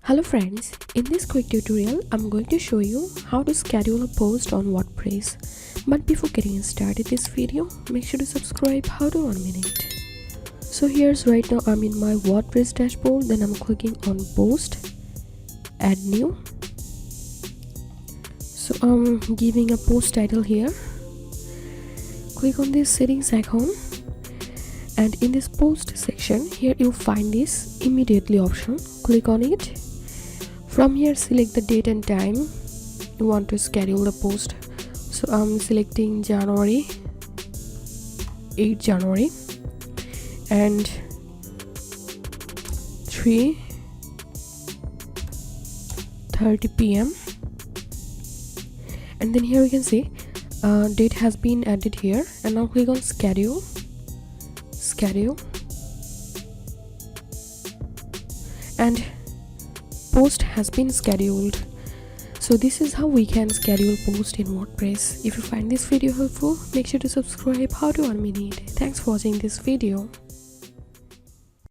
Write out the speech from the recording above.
Hello friends, in this quick tutorial I'm going to show you how to schedule a post on WordPress. But before getting started this video, make sure to subscribe. How to 1 minute. So here's right now I'm in my WordPress dashboard, then I'm clicking on post, add new. So I'm giving a post title here. Click on this settings icon, and in this post section here you'll find this immediately option. Click on it. From here select the date and time you want to schedule the post. So I'm selecting January 8 January and 3:30 p.m. and then here you can see date has been added here, and now click on schedule and post has been scheduled. So this is how we can schedule post in WordPress. If you find this video helpful, make sure to subscribe. How to 1 minute. Thanks for watching this video.